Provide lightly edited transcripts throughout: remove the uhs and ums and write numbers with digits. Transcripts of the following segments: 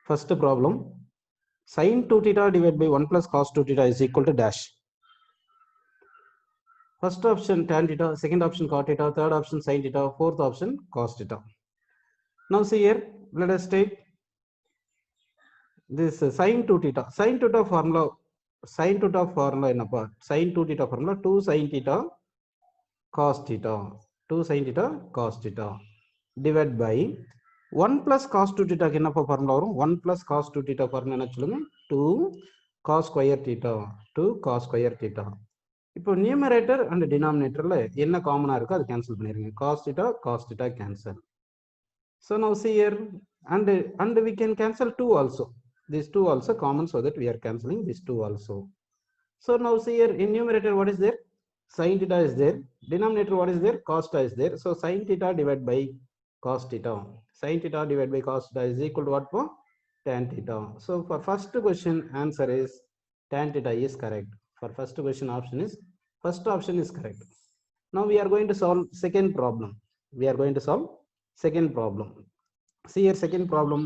First problem, sin 2 theta divided by 1 plus cos 2 theta is equal to dash. First option tan theta, second option cot theta, third option sin theta, fourth option cos theta. Now see here, let us take this sin 2 theta. Sin 2 theta formula, sin 2 theta formula என்னப்பா? Sin 2 theta formula 2 sin theta cos theta, 2 sin theta cos theta divided by 1 plus cos 2 theta என்னப்பா formula வரும்? 1 plus cos 2 theta formula என்ன சொல்லுங்க? 2 cos square theta, 2 cos square theta. இப்போ numerator and டினாமினேட்டர்ல என்ன காமனா இருக்கோ அது கேன்சல் பண்ணிருங்க. cos theta cancel. So now see here, and we can cancel 2 also. These 2 also common, so that we are cancelling these 2 also. So now see here, in numerator what is there? Sin theta is there. Denominator what is there? Cos theta is there. So sin theta divided by cos theta. Sin theta divided by cos theta is equal to what for? Tan theta. So for first question answer is tan theta is correct. For first question option is first option is correct. Now we are going to solve second problem. We are going to solve second problem. See here, second problem,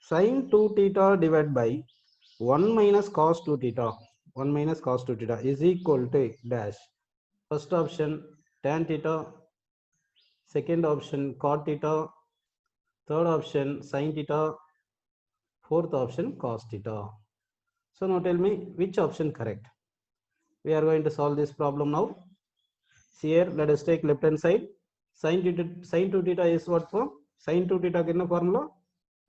sin 2 theta divided by 1 minus cos 2 theta, 1 minus cos 2 theta is equal to dash. First option tan theta, second option cot theta, third option sin theta, fourth option cos theta. So now tell me which option correct. We are going to solve this problem now. See here, let us take left hand side. Sin 2 theta is what form? Sin 2 theta என்ன formula?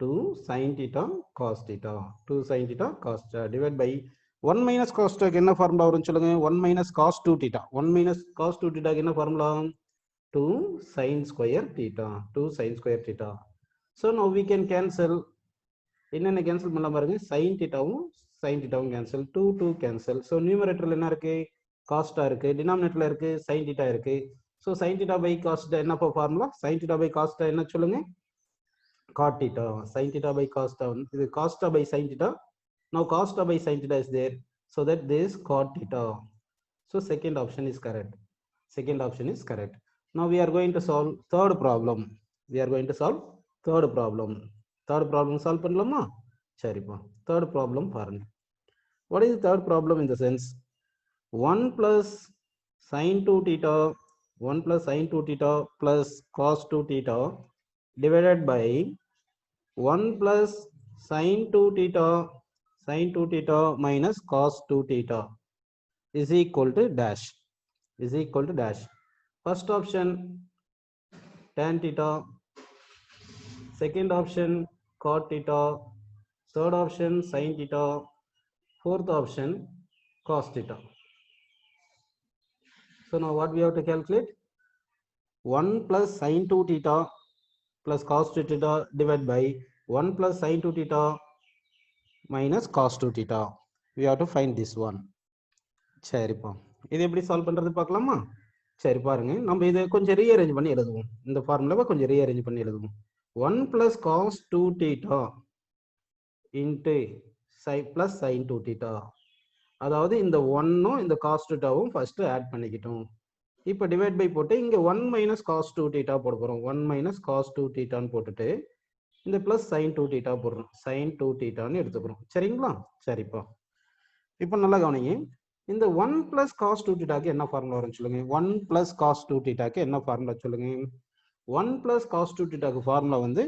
2 sin theta cos theta, 2 sin theta cos theta divided by 1 minus cos theta என்ன formula வரும் சொல்லுங்க? 1 minus cos 2 theta, 1 minus cos 2 theta என்ன formula? 2 sin square theta, 2 sin square theta. So now we can cancel. என்னென்ன cancel பண்ணலாம் பாருங்க, sin thetaவும் sin thetaவும் cancel, 2 2 cancel. So நியூமரேட்டர்ல என்ன இருக்கு? காஸ்டா இருக்கு. டினாமினேட்டர்ல இருக்கு sin theta இருக்கு. ஸோ sin theta by cos theta என்ன formula? sin theta by cos theta என்ன சொல்லுங்க? cot theta. Sin theta by cos theta, இது cos theta by sin theta. Now cos theta by sin theta is there, so that this cot theta. So second option is correct. Second option is correct. Now we are going to solve third problem. We are going to solve third problem. Third problem solve பண்ணலாமா? சரிப்பா. Third problem பாருங்க. What is the third problem in the sense? 1 plus sin 2 theta, 1 plus sin 2 theta plus cos 2 theta divided by 1 plus sin 2 theta, sin 2 theta minus cos 2 theta is equal to dash, is equal to dash. First option tan theta, second option cot theta, third option sin theta, fourth option cos theta. So now what we have to calculate? 1 plus sin 2 theta plus cos 2 theta divided by 1 plus sin 2 theta minus cos 2 theta. We have to find this one. சரிப்பா, இது எப்படி solve பண்றது பார்க்கலாமா? சரி பாருங்க, நம்ம இதை கொஞ்சம் ரீஅரேஞ்ச் பண்ணி எழுதுவோம். இந்த ஃபார்முலாவை கொஞ்சம் ரீஅரேஞ்ச் பண்ணி எழுதுவோம். 1 plus cos 2 theta into plus sin 2 theta. அதாவது இந்த 1ம் இந்த cos 2 thetaவும் ஃபர்ஸ்ட் ஆட் பண்ணிக்கிட்டோம். இப்போ டிவைட் பை போட்டு இங்க 1 மைனஸ் cos 2 theta போட போறோம். 1 மைனஸ் cos 2 thetaன்னு போட்டுட்டு இந்த பிளஸ் sin 2 theta போடுறோம். sin 2 thetaன்னு எடுத்துக்கிறோம். சரிங்களா? சரிப்பா. இப்போ நல்லா கவனிங்க. இந்த 1 பிளஸ் cos 2 thetaக்கு என்ன ஃபார்முலா வரும் சொல்லுங்க? 1 பிளஸ் cos 2 thetaக்கு என்ன ஃபார்முலா சொல்லுங்க? 1 பிளஸ் cos 2 thetaக்கு ஃபார்முலா வந்து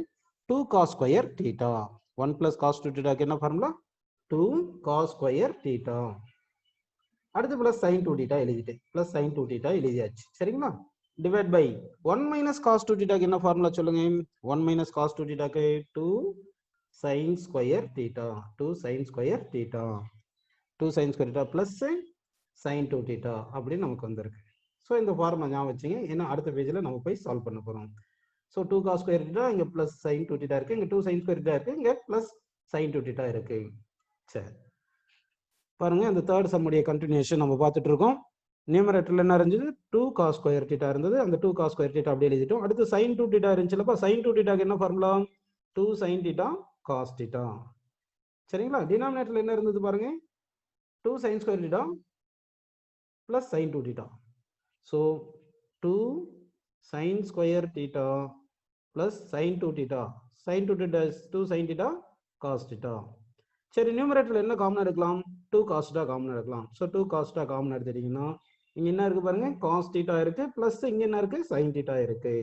2 cos square theta. 1 plus cos 2 thetaக்கு என்ன ஃபார்முலா? 2 cos square theta. அடுத்து பிளஸ் sin 2 theta எழுதிட்டேன். பிளஸ் sin 2 theta எழுதியாச்சு. சரிங்களா? டிவைட் பை 1 மைனஸ் cos 2 thetaக்கு என்ன ஃபார்முலா சொல்லுங்க? 1 minus cos 2 thetaக்கு 2 sin square theta, 2 sin square theta, 2 sin square theta plus sin 2 theta அப்படின்னு நமக்கு வந்திருக்கு. ஸோ இந்த ஃபார்முலா ஞாபகம் வச்சுங்க. ஏன்னா அடுத்த பேஜில் நம்ம போய் சால்வ் பண்ண போகிறோம். ஸோ 2 cos square theta இங்கே பிளஸ் sin 2 theta இருக்கு, இங்கே 2 sin square theta இருக்கு, இங்கே பிளஸ் sin 2 theta இருக்கு. சரி பாருங்க, இந்த தேர்ட் சம்முடைய கண்டினியூஷன் நம்ம பார்த்துட்டு இருக்கோம். நியூமரேட்டர்ல என்ன இருந்துச்சு? 2 cos square theta இருந்தது. அந்த 2 cos square theta அப்படியே எழுதிட்டோம். அடுத்து sin 2 theta இருந்துச்சுலப்பா, sin 2 thetaக்கு என்ன formula? 2 sin theta cos theta. சரிங்களா? டினாமினேட்டர்ல என்ன இருந்தது பாருங்க? 2 sin square theta plus sin 2 theta. So 2 sin square theta plus sin 2 theta. Sin 2 theta is 2 sin theta cos theta. சரி நியூமரேட்டர்ல என்ன காமனா எடுக்கலாம் 2 cos theta காமனா எடுக்கலாம். சோ 2 cos theta காமனா எடுத்துட்டீங்கன்னா இங்க என்ன இருக்கு பாருங்க cos theta இருக்கு பிளஸ் இங்க என்ன இருக்கு sin theta இருக்கு.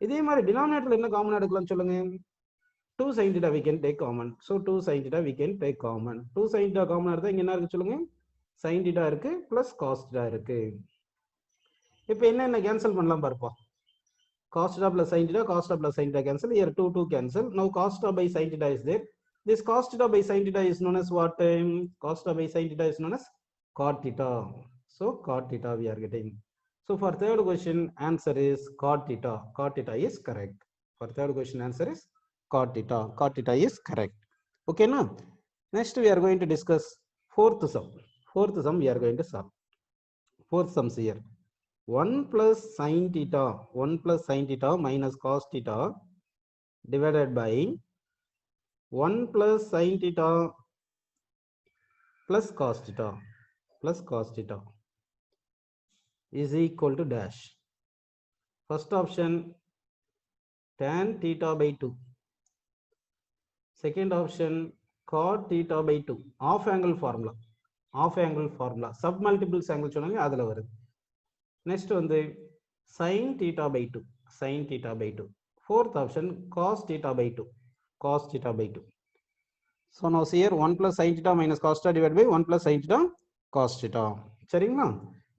இதே மாதிரி டினாமினேட்டர்ல என்ன காமனா எடுக்கலாம் சொல்லுங்க 2 sin theta we can take common. So 2 sin theta we can take common. 2 sin theta காமனா எடுத்தா இங்க என்ன இருக்கு சொல்லுங்க sin theta இருக்கு plus cos theta இருக்கு. இப்போ என்ன கேன்சல் பண்ணலாம் பாருப்பா cos theta plus sin theta, cos theta plus sin theta cancel. Here 2 cancel. Now cos theta by sin theta is there. This cos theta by sin theta is known as what? Cos theta by sin theta is known as cot theta. So cot theta we are getting. So for third question answer is cot theta. Cot theta is correct. For third question answer is cot theta. Cot theta is correct. Okay now. Next we are going to discuss fourth sum. Fourth sum we are going to solve. Fourth sums here. 1 plus sin theta, 1 plus sin theta minus cos theta divided by 1 plus sin theta plus cos theta is equal to dash. First option tan theta by 2. Second option cot theta by 2. Half angle formula. Half angle formula. Submultiples angle சொன்னாங்க அதுல வருது. Next வந்து sin theta by 2. Sin theta by 2. Fourth option cos theta by 2. Cos theta by 2. So now see here 1 plus sin theta minus cos theta divided by 1 plus sin theta cos theta. சரிங்களா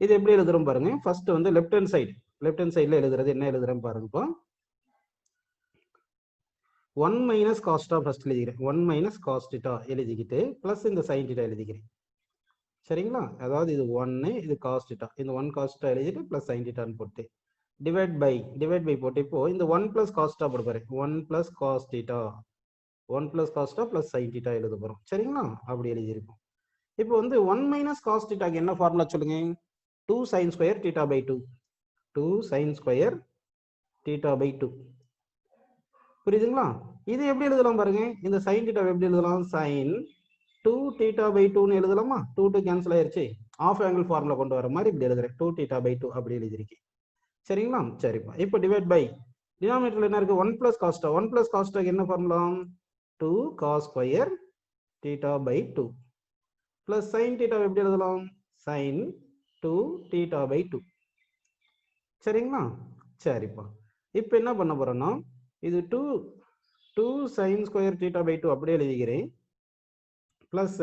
இது எப்படி எழுதுறோம் பாருங்க first வந்து left hand சைடுல எழுதுறது என்ன எழுதுறேன் பாருங்கப்பா 1 minus cos theta ஃபர்ஸ்ட் எழுதிக்கிறேன் 1 minus cos theta எழுதிக்கிட்டு பிளஸ் இந்த sin theta எழுதிக்கிறேன் சரிங்களா அதாவது இது 1 இது cos theta இந்த 1 cos theta எழுதிட்டு பிளஸ் sin theta ன்னு போட்டு டிவைட் பை போட்டு இப்போ இந்த 1 plus cos theta போட போறேன் 1 plus cos theta 1 plus cos theta plus sin theta எழுத போறோம் சரிங்களா அப்படி எழுதி இருக்கும் இப்போ வந்து 1 minus cos theta க்கு என்ன ஃபார்முலா சொல்லுங்க 2 sin square theta by 2 2 sin square theta by 2 புரியுதுங்களா இது எப்படி எழுதலாம் பாருங்க இந்த sin theta எப்படி எழுதலாம் sin 2 theta by 2 ன்னு எழுதலாமா 2 கேன்சல் ஆயிருச்சு ஆஃப் ஆங்கிள் ஃபார்முலா கொண்டு வர மாதிரி இப்படி எழுதுறேன் 2 theta by 2 அப்படி எழுதிருக்கேன் சரிங்களா சரிப்பா இப்போ டிவைட் பை டினாமினேட்டர்ல என்ன இருக்கு 1 plus cos theta 1 plus cos theta என்ன formula 2 cos square theta by 2 plus sin theta எப்படி எழுதலாம் sin 2 theta by 2 சரிங்களா சரிப்பா இப்போ என்ன பண்ண போறோம்னா இது 2 sin square theta by 2 அப்படியே எழுதிக்கிறேன் பிளஸ்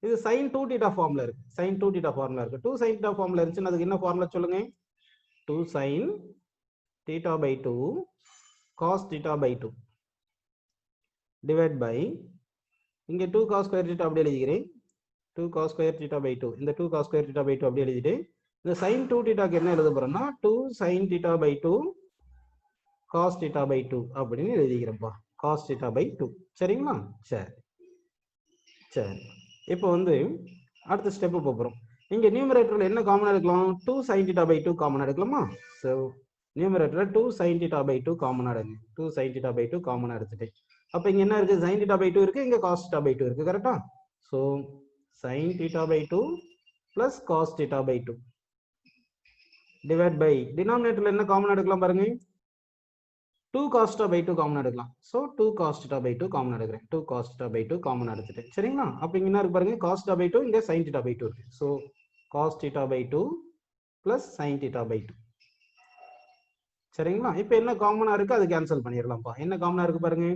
இது sin 2 theta ஃபார்முலா இருக்கு sin 2 theta ஃபார்முலா இருக்கு 2 sin theta ஃபார்முலா இருந்துச்சுன்னா அதுக்கு என்ன ஃபார்முலா சொல்லுங்க 2 sin theta by 2 cos theta by 2 divide by இங்க 2 cos square theta அப்படியே எழுதிக்கிறேன் 2 cos square theta by 2 இந்த 2 cos square theta by 2 அப்படியே எழுதிட்டு இந்த sin 2 theta க்கு என்ன எழுத போறேன்னா 2 sin theta by 2 cos theta by 2 அப்படின்னு எழுதிக்கிறேன்ப்பா cos theta by 2 சரிங்களா சரி இப்போ வந்து அடுத்த ஸ்டெப் போறோம் இங்க நியூமரேட்டர்ல என்ன காமனா எடுக்கலாம் 2 sin theta by 2 காமனா எடுக்கலாமா சோ நியூமரேட்டர்ல 2 sin theta by 2 காமனா எடுங்க 2 sin theta by 2 காமனா எடுத்துட்டேன் அப்ப இங்க என்ன இருக்கு sin theta by 2 இருக்கு இங்க cos theta by 2 இருக்கு கரெக்ட்டா so sin theta by 2 plus cos theta by 2 divide by டினாமினேட்டர்ல என்ன காமனா எடுக்கலாம் பாருங்க 2 cos theta by 2 காமன் எடுக்கலாம் so 2 cos theta by 2 common எடுக்கிறேன் 2 cos theta by 2 காமன் எடுத்துட்டேன் சரிங்களா அப்ப இங்க என்ன இருக்கு பாருங்க cos theta by 2 இங்க sin theta by 2 இருக்கு so cos theta by 2 plus sin theta by 2 சரிங்களா இப்போ என்ன காமனா இருக்கு அது கேன்சல் பண்ணிரலாம்ப்பா என்ன காமனா இருக்கு பாருங்க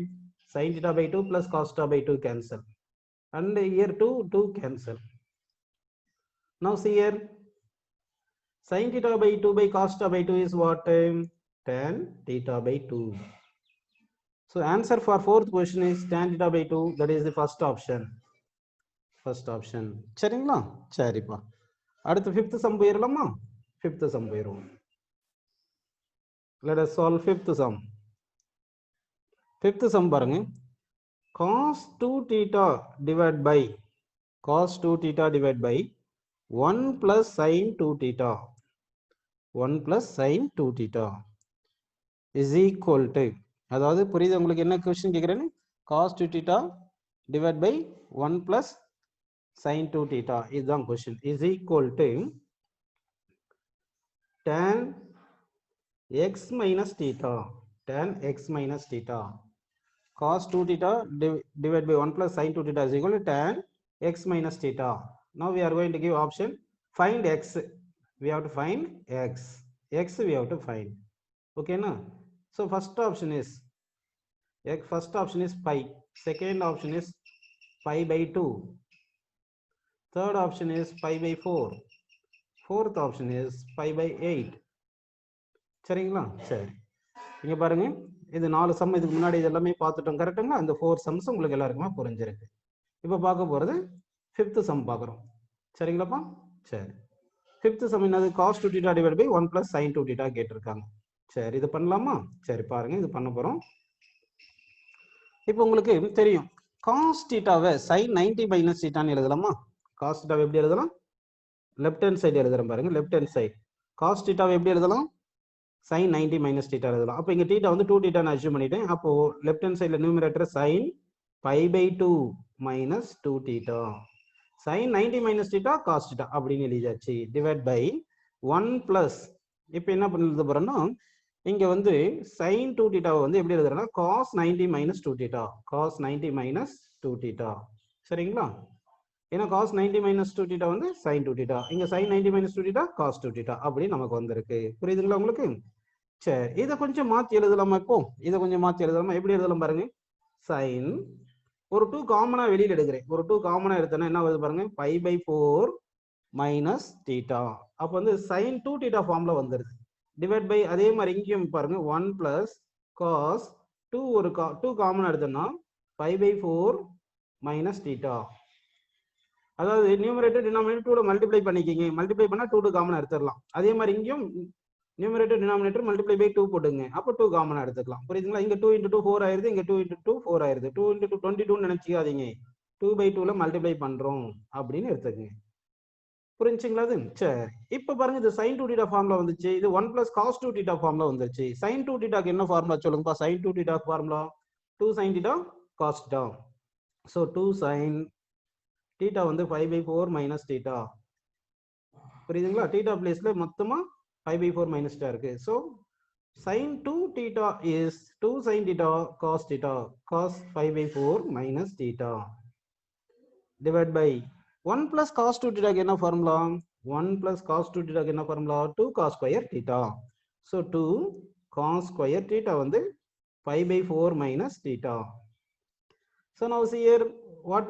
sin theta by 2 plus cos theta by 2 cancel and here 2 cancel now see here sin theta by 2 by cos theta by 2 is what tan theta by 2. So answer for fourth question is tan theta by 2. That is the first option. First option. சரிங்களா சரிப்பா அடுத்து fifth sum போயிரலாமா fifth sum போயிரோம் let us solve fifth sum. Fifth sum பாருங்க cos 2 theta divided by 1 plus sin 2 theta 1 plus sin 2 theta is equal to அதாவது புரியுது உங்களுக்கு என்ன question கேக்குறேன்னு cos 2 theta divided by 1 plus sin 2 theta இதுதான் question is equal to tan x minus theta cos 2 theta divided by 1 plus sin 2 theta is equal to tan x minus theta. Now we are going to give option find x. We have to find x. X we have to find. Okay, na? So first option is pi. Second option is pi by 2. Third option is pi by 4. Fourth option is pi by 8. சரிங்களா? சரி. இங்க பாருங்க, இது 4 some இதுக்கு முன்னாடி இதெல்லாமே பார்த்துட்டோம். கரெக்ட்டுங்களா? அந்த 4 சம்ஸ் உங்களுக்கு எல்லாருக்குமே புரிஞ்சிருக்கு. இப்போ பார்க்க போறது 5th சம் பார்க்குறோம். சரிங்களாப்பா? சரி. 5th சம் என்னது? cos 2 theta divided by 1 plus sin 2 theta கேட்டிருக்காங்க. சரி, இது பண்ணலாமா? சரி, பாருங்க, இது பண்ண போறோம். இப்போ உங்களுக்கு தெரியும், cos thetaவை sin 90 minus theta எழுதலாமா? cos thetaவை எப்படி எழுதலாம்? லெஃப்ட் ஹேண்ட் சைடு எழுதுறேன் பாருங்க. லெஃப்ட் ஹேண்ட் சைடு cos thetaவை எப்படி எழுதலாம்? sin 90 minus theta எழுதலாம். அப்போ இங்க theta வந்து 2 theta நான் அஸ்யூம் பண்ணிட்டேன். அப்போ லெஃப்ட் ஹேண்ட் சைடுல numerator sin pi by 2 minus 2 theta. sin 90 minus theta cos theta அப்படின்னு எழுதியாச்சு. டிவைட் பை 1 plus, இப்போ என்ன பண்ணி எழுத போறோம்னா, இங்க வந்து sin 2 theta வந்து எப்படி எழுதுறேன்னா cos 90 minus 2 theta. cos 90 minus 2 theta. சரிங்களா? ஏன்னா cos 90 minus 2 theta வந்து sin 2 theta. இங்க sin 90 minus 2 theta cos 2 theta அப்படி நமக்கு வந்திருக்கு. புரியுதுங்களா உங்களுக்கு? சரி, இதை கொஞ்சம் மாத்தி எழுதலாமா? இப்போ இதை கொஞ்சம் மாத்தி எழுதலாமா? எப்படி எழுதலாம் பாருங்க. sin, ஒரு 2 காமனா வெளியில எடுக்கிறேன். ஒரு 2 காமனா எடுத்தேன்னா என்ன வருது பாருங்க, pi by 4 minus theta. அப்போ வந்து sin 2 theta ஃபார்ம்ல வந்துருது. டிவைட் பை, அதே மாதிரி இங்கேயும் பாருங்க, 1 plus cos 2, ஒரு 2 காமனா எடுத்தோம்னா pi by 4 minus theta. அதாவது நியூமரேட்டர் டினாமினேட்டர் 2ல மல்டிப்ளை பண்ணிக்கிங்க. மல்டிப்ளை பண்ணா 2 காமனா எடுத்துடலாம். அதே மாதிரி இங்கேயும் நியூமரேட்டர் டினாமினேட்டர் மல்டிப்ளை பை 2 போடுங்க. அப்போ 2 காமனா எடுத்துக்கலாம். புரியுதுங்களா? இங்க 2 into 2 4 ஆயிருது. இங்க 2 into 2 4 ஆயிருது. 2 into 2 22 நினைச்சிக்காதீங்க. 2 by 2ல மல்டிப்ளை பண்றோம் அப்படின்னு எடுத்துக்கங்க. புரிஞ்சுங்களா? அது சரி. இப்போ பாருங்க, இது sin 2 theta ஃபார்ம்ல வந்துச்சு. இது 1 plus cos 2 theta ஃபார்ம்ல வந்துச்சு. sin 2 thetaக்கு என்ன ஃபார்முலா சொல்லுங்கப்பா? sin 2 theta formula 2 sin theta cos theta. So 2 sin theta வந்து 5 by 4 minus theta. புரியுதுங்களா? theta பிளேஸ்ல மொத்தமா 5 by 4 minus theta இருக்கு. So sin 2 theta is 2 sin theta cos theta. Cos 5 by 4 minus theta. Divide by 1 plus cos 2 theta என்ன formula? 1 plus cos 2 theta என்ன formula? 2 cos square theta. So 2 cos square theta வந்து 5 by 4 minus theta. So now see here, what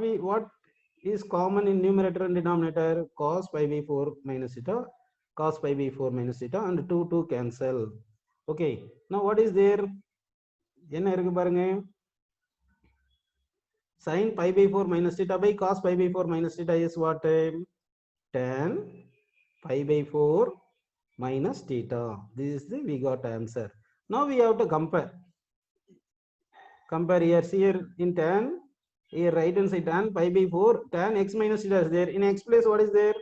is common in numerator and denominator? Cos 5 by 4 minus theta, cos 5 by 4 minus theta, and 2 cancel. Okay, now what is there? என்ன இருக்கு பாருங்க, sin pi by 4 minus theta by cos pi by 4 minus theta is what? Tan pi by 4 minus theta. This is the we got answer. Now we have to compare here. See here, in tan, here right hand side tan pi by 4, tan x minus theta is there. In x place what is there?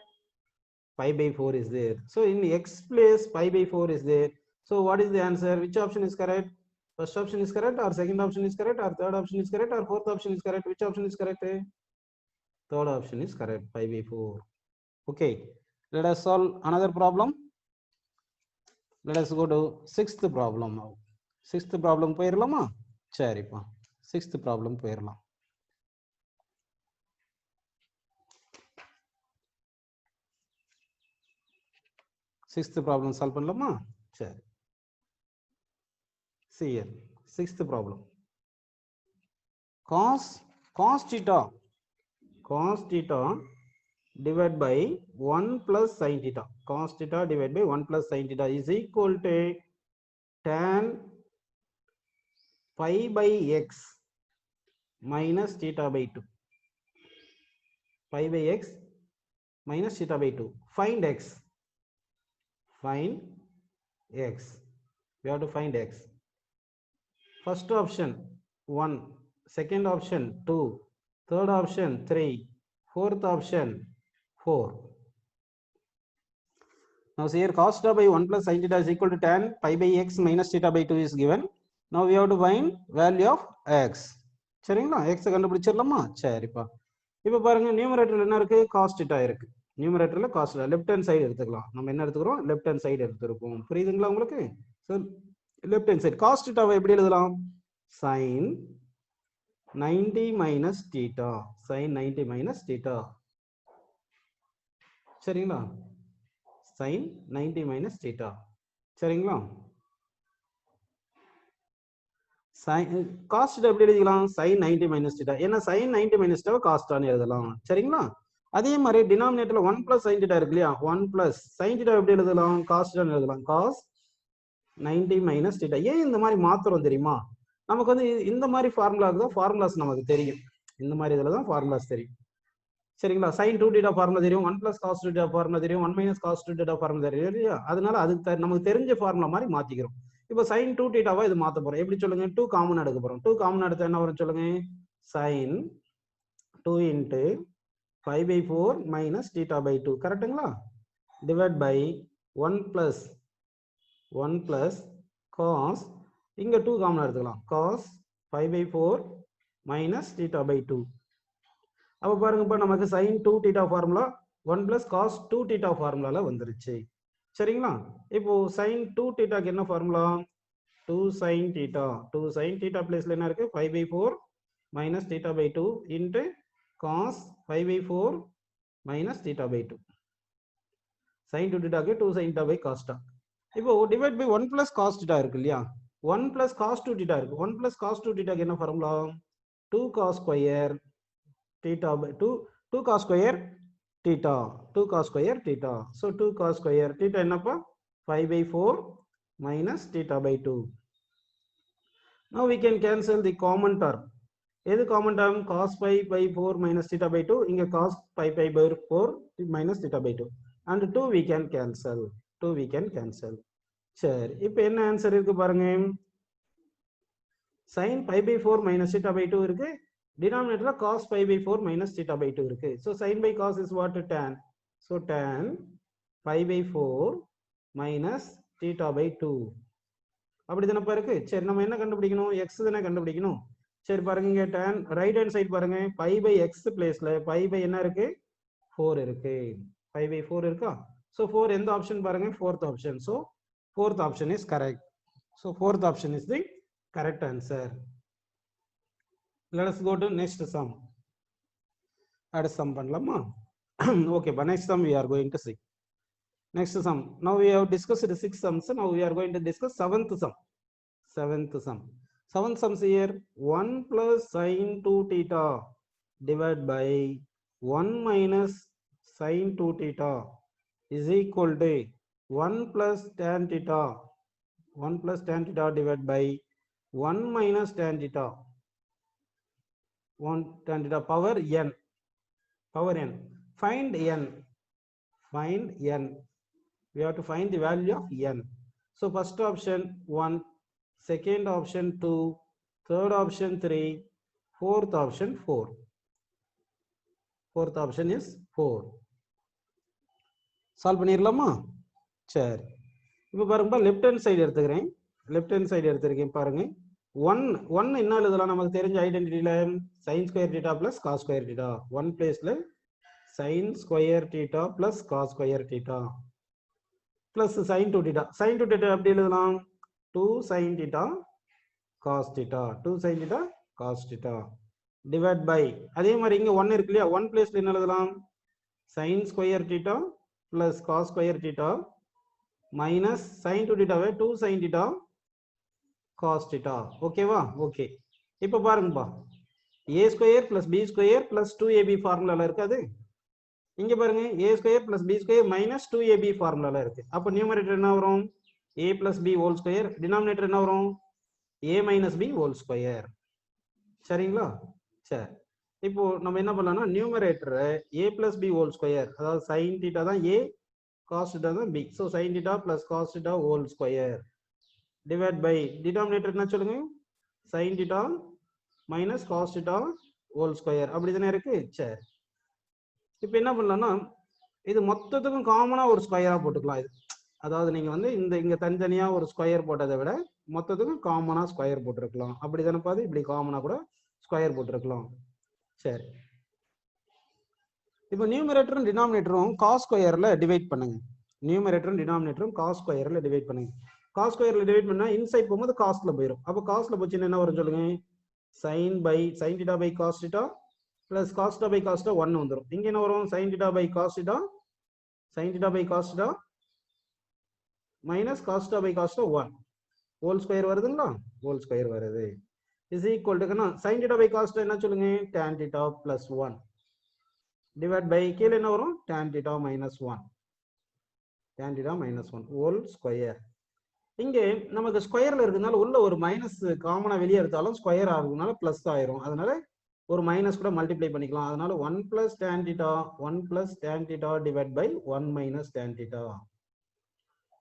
Pi by 4 is there. So in x place pi by 4 is there. So what is the answer? Which option is correct? First option is correct, or second option is correct, or third option is correct, or fourth option is correct? Which option is correct? Third option is correct, pi by 4. Okay, let us solve another problem. Let us go to 6th problem now. 6th problem போயிரலாமா? சரிப்பா, 6th problem போயிரலாம். Sixth problem solve பண்ணலாமா? சரி. See here, 6th problem. Cos theta divided by 1 plus sin theta. Cos theta divided by 1 plus sin theta is equal to tan pi by x minus theta by 2. Pi by x minus theta by 2. Find x. Find x. We have to find x. First option 1, second option 2, third option 3, fourth option 4. Now see here, cos theta by 1 plus sin theta is equal to tan pi by x minus theta by 2 is given. Now we have to find value of x. சரிங்களா? x கண்டுபிடிச்சிடலாமா? சரிப்பா. இப்போ பாருங்க, நியூமரேட்டர்ல என்ன இருக்கு? cos theta இருக்கு. நியூமரேட்டர்ல cos theta, left hand side எடுத்துக்கலாம். நம்ம என்ன எடுத்துக்கிறோம்? லெஃப்ட் ஹேண்ட் சைடு எடுத்துருக்கோம். புரியுதுங்களா உங்களுக்கு? So left hand side cos theta எப்படி எழுதலாம்? sin 90 minus theta. Sin 90 minus theta. சரிங்களா? Sin 90 minus theta. சரிங்களா? காஸ்ட் எப்படி எழுதிக்கலாம்? sin 90 minus theta. ஏன்னா sin 90 மைனஸ் தீட்டாவை காஸ்டான்னு எழுதலாம். சரிங்களா? அதே மாதிரி டினாமினேட்டர்ல 1 பிளஸ் sin தீட்டா இருக்கு இல்லையா? 1 பிளஸ் sin தீட்டா எப்படி எழுதலாம்? காஸ்டான்னு எழுதலாம். cos 90 minus theta. ஏன் இந்த மாதிரி மாத்திரம் தெரியுமா? நமக்கு வந்து இந்த மாதிரி ஃபார்முலாக்கு தான் ஃபார்முலாஸ் நமக்கு தெரியும். இந்த மாதிரி இதுல தான் ஃபார்முலாஸ் தெரியும். சரிங்களா? sin 2 தீட்டா ஃபார்முலா தெரியும், 1 பிளஸ் cos 2 தீட்டா ஃபார்முலா தெரியும், 1 மைனஸ் cos 2 தீட்டா ஃபார்முலா தெரியும் இல்லையா? அதனால அதுக்கு நமக்கு தெரிஞ்ச ஃபார்முலா மாதிரி மாத்திக்கிறோம். இப்போ sin 2 தீட்டாவா இது மாத்த போறோம். எப்படி சொல்லுங்க? 2 காமன் எடுக்க போறோம். 2 காமன் எடுத்தா என்ன வரும் சொல்லுங்க? sin 2 into 5/4 minus theta by 2. கரெக்ட்டுங்களா? டிவைட் பை 1 plus cos, இங்க 2 காமன் எடுத்துக்கலாம். cos 5/4 minus theta by 2. அப்ப பாருங்க, இப்ப நமக்கு sin 2 theta formula 1 plus cos 2 theta ஃபார்முலால வந்துருச்சு. சரிங்களா? இப்போ sin 2 thetaக்கு என்ன formula? 2 sin theta. 2 sin theta பிளேஸ்ல என்ன இருக்கு? 5/4 minus theta by 2 into cos 5/4 minus theta by 2. sin 2 theta க்கு 2 sin theta by cos theta. இப்போ divide by 1 plus cos theta இருக்கு இல்லையா? 1 plus cos 2 theta இருக்கு. 1 plus cos 2 theta க்கு என்ன formula? 2 cos square theta by 2 cos square theta. 2 cos square theta. So 2 cos square theta என்னப்பா? 5/4 minus theta by 2. Now we can cancel the common term. எது common term? cos pi by 4 minus theta by 2. இங்க cos pi by 4 minus theta by 2. And 2 we can cancel. 2 we can cancel. சரி, இப்போ என்ன answer இருக்கு பாருங்க. sin pi by 4 minus theta by 2 இருக்கு. Denominator cos pi by 4 minus theta by 2 இருக்கு. So sin by cos is what? Tan. So tan pi by 4 minus theta by 2. அப்படி தானே இருக்கு. சரி, நம்ம என்ன கண்டுபிடிக்கணும்? x தானே கண்டுபிடிக்கணும். சரி பாருங்க, இங்க tan ரைட் ஹேண்ட் சைடு பாருங்க, pi by x பிளேஸ்ல pi by என்ன இருக்கு? 4 இருக்கு. pi by 4 இருக்கா? So 4 எந்த ஆப்ஷன் பாருங்க? fourth option. So fourth option is correct. So fourth option is the correct answer. Let us go to next sum. Add sum பண்ணலாமா? Okay, but next sum we are going to see. Next sum. Now we have discussed the 6 sums. Now we are going to discuss 7th sum. 7th sum. 7th sums here. 1 plus sin 2 theta divided by 1 minus sin 2 theta is equal to 1 plus tan theta. 1 plus tan theta divided by 1 minus tan theta. 1 tan theta power n. Power n. Find n. Find n. We have to find the value of n. So first option 1, second option 2, third option 3, fourth option 4. Fourth option is 4. Solve பண்ணிரலாமா? சரி, இப்போ பாருங்க, left hand side எடுத்துக்கிறேன். Left hand side எடுத்துக்கிறேன் பாருங்க. 1 என்ன எழுதலாம்? நமக்கு தெரிஞ்ச ஐடென்டிட்டியில sin square theta plus cos square theta. 1 பிளேஸ்ல sin square theta plus cos square theta plus sin 2 theta. sin 2 theta எப்படி எழுதலாம்? 2 sin theta cos theta. 2 sin theta cos theta divide by, அதே மாதிரி இங்க 1 இருக்கு இல்லையா? 1 பிளேஸ்ல என்ன எழுதலாம்? sin square theta plus cos square theta minus sin 2 theta 2 sin theta cos theta. ஓகேவா? ஓகே, இப்போ பாருங்கப்பா, a square plus b square plus 2ab ஃபார்முலால இருக்காது. இங்க பாருங்க, a square plus b square minus 2ab ஃபார்முலால இருக்கு. அப்ப நியூமரேட்டர் என்ன வரும்? a plus b whole square. Denominator என்ன வரும்? a minus b whole square. சரிங்களா? சரி, இப்போ நம்ம என்ன பண்ணலாம்னா, numerator a plus b whole square, அதாவது sin theta தான் a, cos theta தான் b. So sin theta plus cos theta whole square divide by denominator என்ன சொல்லுங்க? sin theta minus cos theta whole square. அப்படி தானே இருக்கு. சரி, இப்போ என்ன பண்ணலாம்னா, இது மொத்தத்துக்கும் காமனா ஒரு ஸ்கொயரா போட்டுக்கலாம். இது அதாவது நீங்க வந்து இங்க தனித்தனியா ஒரு ஸ்கொயர் போட்டதை விட மொத்தத்துக்கும் காமனா ஸ்கொயர் போட்டிருக்கலாம். அப்படி தானே பாது, இப்படி காமனா கூட ஸ்கொயர் போட்டிருக்கலாம். சரி, இப்போ நியூமரேட்டரும் டினாமினேட்டரும் காஸ் ஸ்கொயர்ல டிவைட் பண்ணுங்க. நியூமரேட்டரும் டினாமினேட்டரும் காஸ் ஸ்கொயர்ல டிவைட் பண்ணுங்க. காஸ் ஸ்கொயர்ல டிவைட் பண்ணா இன்சைட் போகும்போது காஸ்ட்ல போயிடும். அப்போ காஸ்ட்ல போச்சுன்னா என்ன வரும் சொல்லுங்க? sin theta by cos theta plus cos theta by cos theta 1 வந்துரும். இங்க என்ன வரும்? sin theta by cos theta minus cos theta by cos theta 1 whole square வருதுங்களா? whole square வருது. is equal to sin theta by cos theta என்ன சொல்லுங்க? tan theta plus 1 divide by கீழ என்ன வரும்? tan theta minus 1 whole square. இங்கே நமக்கு ஸ்கொயர்ல இருக்கிறதுனால உள்ள ஒரு மைனஸ் காமனா வெளியே எடுத்தாலும் ஸ்கொயர் ஆகுறதுனால பிளஸ் ஆயிரும். அதனால ஒரு மைனஸ் கூட மல்டிப்ளை பண்ணிக்கலாம். அதனால 1 plus tan theta divided by 1 minus tan theta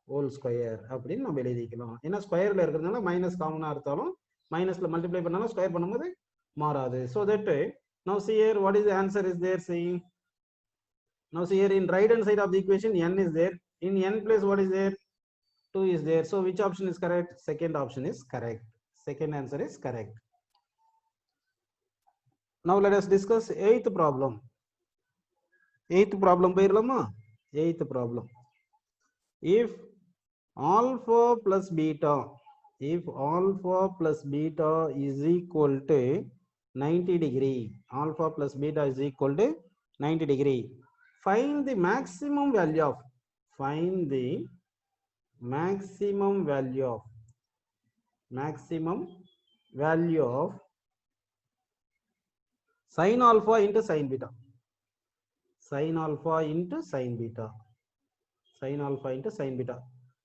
whole square அப்படின்னு நம்ம எழுதிக்கலாம். ஏன்னா ஸ்கொயர்ல இருக்கிறதுனால மைனஸ் காமனா எடுத்தாலும் மைனஸ்ல மல்டிப்ளை பண்ணாலும் ஸ்கொயர் பண்ணும்போது மாறாது. So that now see here what is the answer is there. See now see here in right hand side of the equation n is there. In n place what is there? 2 is there. So which option is correct? Second option is correct. Second answer is correct. Now let us discuss eighth problem. Eighth problem போயிரலாமா? Eighth problem. If alpha plus beta is equal to 90 degree, alpha plus beta is equal to 90 degree, find the maximum value of sin alpha into sin beta.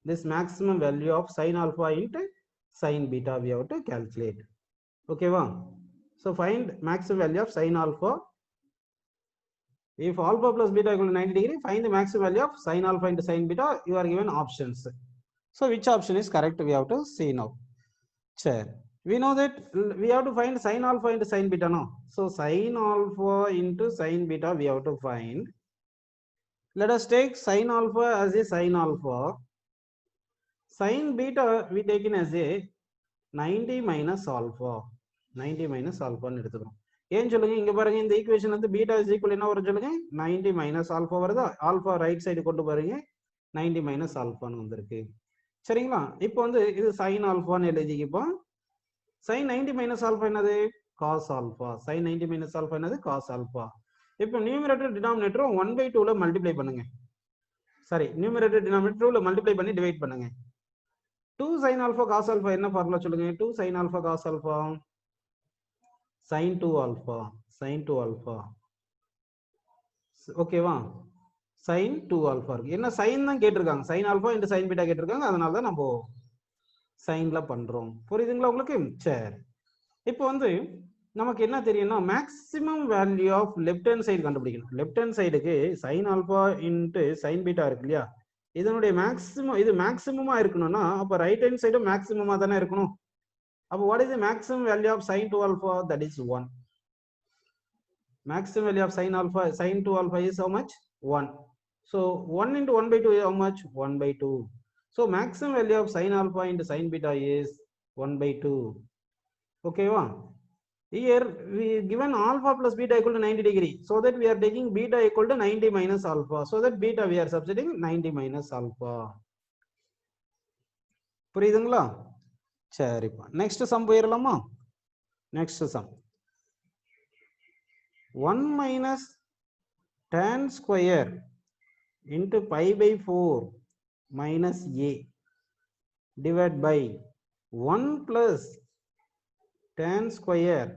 This maximum value of sin alpha into sin beta we have to calculate. Okay, wow. So find maximum value of sin alpha. If alpha plus beta equal to 90 degree, find the maximum value of sin alpha into sin beta. You are given options. So which option is correct? We have to see now. Sure. We know that we have to find sin alpha into sin beta now. So sin alpha into sin beta we have to find. Let us take sin alpha as a sin alpha. Sin beta we taken as a 90 minus alpha. 90 minus alpha ன்னு எடுத்துக்கிறோம். ஏன் சொல்லுங்க? இங்க பாருங்க, இந்த equation வந்து beta is equal என்ன வரும் சொல்லுங்க? 90 மைனஸ் ஆல்பா வருதா? ஆல்பா ரைட் சைடு கொண்டு பாருங்க, 90 மைனஸ் ஆல்பான்னு வந்திருக்கு. சரிங்களா? இப்போ வந்து இது சைன் ஆல்பான்னு எழுதிக்கப்போம். sin 90 minus alpha என்னது? cos alpha. sin 90 minus alpha என்னது? cos alpha. இப்போ நியூமரேட்டர் டினாமினேட்டர் 1/2 ல மல்டிப்ளை பண்ணுங்க. சாரி, நியூமரேட்டர் டினாமினேட்டர் 2 ல மல்டிப்ளை பண்ணி டிவைட் பண்ணுங்க. 2 sin alpha cos alpha என்ன ஃபார்முலா சொல்லுங்க? 2 sin alpha cos alpha sin 2 alpha. ஓகேவா? sin 2 alpha இருக்கு. என்ன sin தான் கேட்டிருக்காங்க. sin alpha into sin beta கேட்டிருக்காங்க. அதனால தான் நம்ம சைன்ல பண்றோம். புரியுதுங்களா உங்களுக்கு? சரி, இப்போ வந்து நமக்கு என்ன தெரியும்னா maximum value of left hand side கண்டுபிடிக்கணும். லெஃப்ட் ஹேண்ட் சைடுக்கு sin alpha into sin beta இருக்கு இல்லையா? இதனுடைய மேக்ஸிமம், இது மேக்ஸிமமா இருக்கணும்னா அப்ப ரைட் ஹேண்ட் சைடு மேக்ஸிமமா தானே இருக்கணும். அப்போ what is the maximum value of sin 2 alpha? That is 1. Maximum value of sin 2 alpha is how much? 1. So 1 into 1/2 is how much? 1/2. So maximum value of sin alpha into sin beta is 1/2. Okay, wow. Here we given alpha plus beta equal to 90 degree. So that we are taking beta equal to 90 minus alpha. So that beta we are substituting 90 minus alpha. புரியுதுங்களா? சரிப்பா. Next sum போயிடலாமா? Next sum 1 minus tan square into pi by 4 minus a divided by 1 plus tan square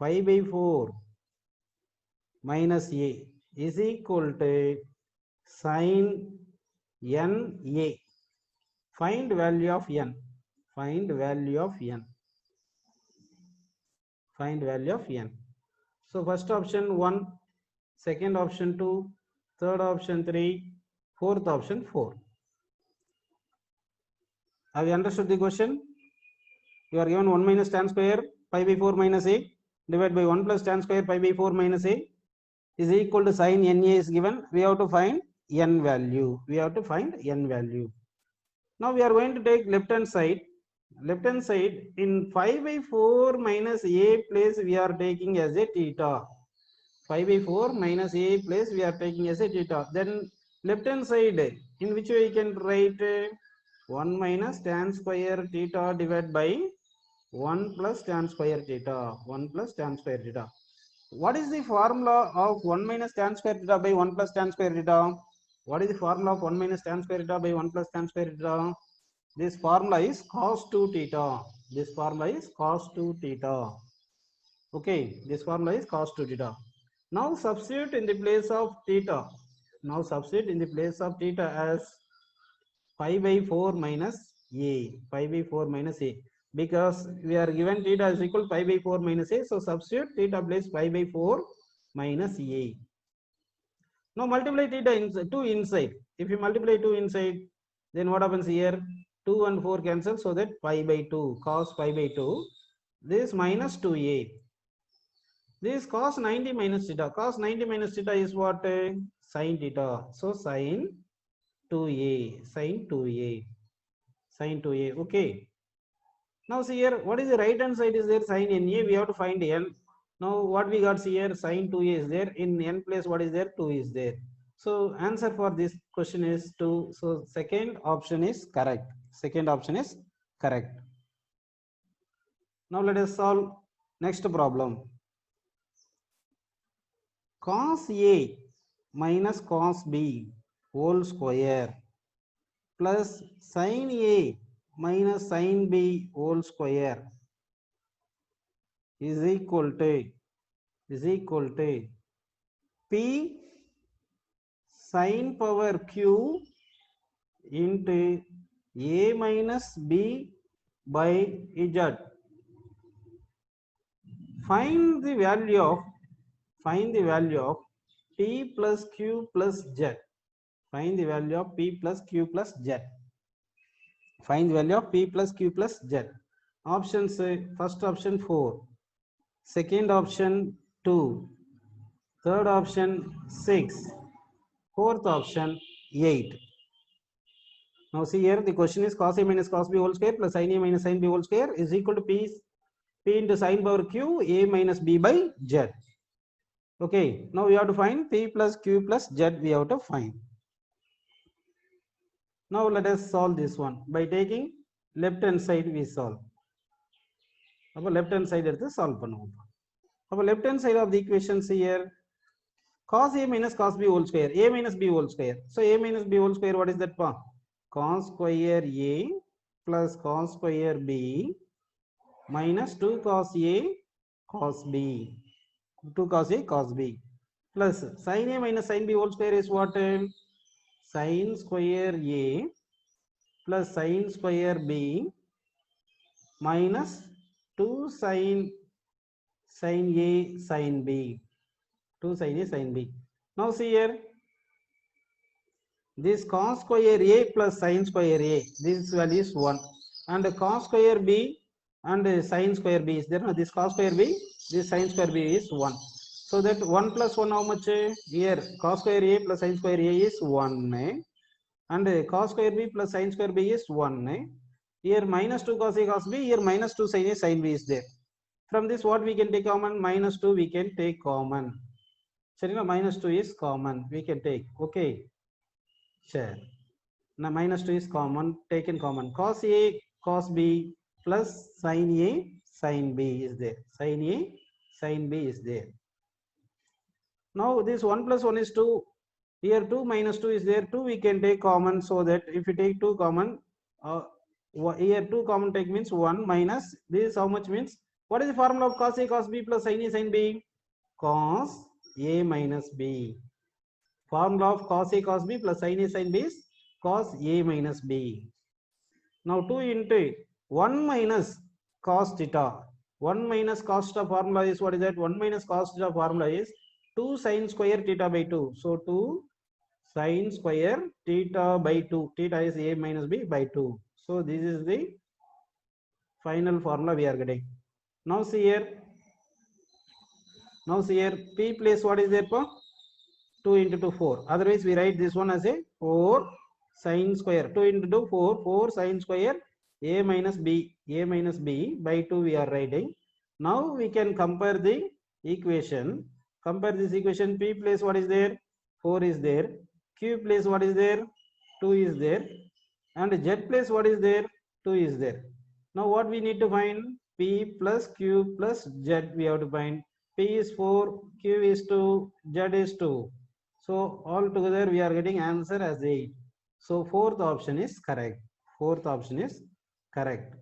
pi by 4 minus a is equal to sin n a. Find value of n. Find value of n. So first option 1, second option 2, third option 3, fourth option 4. Have you understood the question? You are given 1 minus tan square pi by 4 minus a divided by 1 plus tan square pi by 4 minus a is equal to sin na is given. We have to find n value. Now we are going to take left hand side. In 5 by 4 minus a place we are taking as a theta. 5 by 4 minus a place we are taking as a theta. Then left hand side in which way you can write 1 minus tan square theta divided by 1 plus tan square theta. 1 plus tan square theta. What is the formula of 1 minus tan square theta by 1 plus tan square theta? What is the formula of 1 minus tan square theta by 1 plus tan square theta? This formula is cos 2 theta. This formula is cos 2 theta. Okay, this formula is cos 2 theta. Now substitute in the place of theta. Now substitute in the place of theta as pi by 4 minus a. Pi by 4 minus a. Because we are given theta is equal to pi by 4 minus a. So substitute theta place pi by 4 minus a. Now multiply theta inside, 2 inside. If you multiply 2 inside, then what happens here? 2 and 4 cancel, so that pi by 2, cos pi by 2. This minus 2a. This cos 90 minus theta. Cos 90 minus theta is what? Sin theta. So sin 2a. Sin 2a. Sin 2a. Okay. Now see here, what is the right hand side is there? Sin NA. We have to find n. Now what we got here? Sin 2a is there. In n place, what is there? 2 is there. So answer for this question is 2. So second option is correct. Second option is correct. Now let us solve next problem. Cos A minus cos B whole square plus sin A minus sin B whole square is equal to P sin power Q into A minus B by Z. Find the value of P plus Q plus Z. Find the value of P plus Q plus Z. Find the value of P plus Q plus Z. Options, first option 4, second option 2, third option 6, fourth option 8. Now see here, the question is cos A minus cos B whole square plus sin A minus sin B whole square is equal to P into sin power Q A minus B by Z. Okay, now we have to find P plus Q plus Z, we have to find. Now let us solve this one by taking left hand side we solve. அப்போ left hand side எடுத்து solve பண்ணுவோம். அப்போ left hand side of the equations here cos A minus cos B whole square, A minus B whole square. So A minus B whole square, what is that? Cos square A plus cos square B minus 2 cos A cos B. 2 cos A cos B plus sin A minus sin B whole square is what? Sin square A plus sin square B minus 2 sin A sin B. 2 sin A sin B. Now see here, this cos square A plus sin square A, this value is 1, and cos square B and sin square B is there. Now this cos square B, this sin square B is 1. So that 1 plus 1 how much? Here cos square A plus sin square A is 1, and cos square B plus sin square B is 1. Here minus 2 cos A cos B, here minus 2 sin A sin B is there. From this what we can take common? Minus 2 we can take common. So minus 2 is common, we can take. Okay, sure. Now minus 2 is common, taken common. Cos A cos B plus sin A sin B is there. Sin A sin B is there. Now this 1 plus 1 is 2. Here 2 minus 2 is there. 2 we can take common, so that if you take 2 common, here 2 common take means 1 minus this how much means? What is the formula of cos A cos B plus sin A sin B? Cos A minus B. Formula of cos A cos B plus sin A sin B is cos A minus B. Now 2 into 1 minus cos theta. 1 minus cos theta formula is what is that? 1 minus cos theta formula is 2 sin square theta by 2. So 2 sin square theta by 2. Theta is A minus B by 2. So this is the final formula we are getting. Now see here. P place what is there? 2 into 2 4. Otherwise we write this one as a 4 sin square. 2 into 2 4. 4 sin square A minus B. A minus B by 2 we are writing. Now we can compare the equation. Compare this equation. P place what is there? 4 is there. Q place what is there? 2 is there. And Z place what is there? 2 is there. Now what we need to find? P plus Q plus Z we have to find. P is 4, Q is 2, Z is 2. So all together we are getting answer as 8. So fourth option is correct. Fourth option is correct.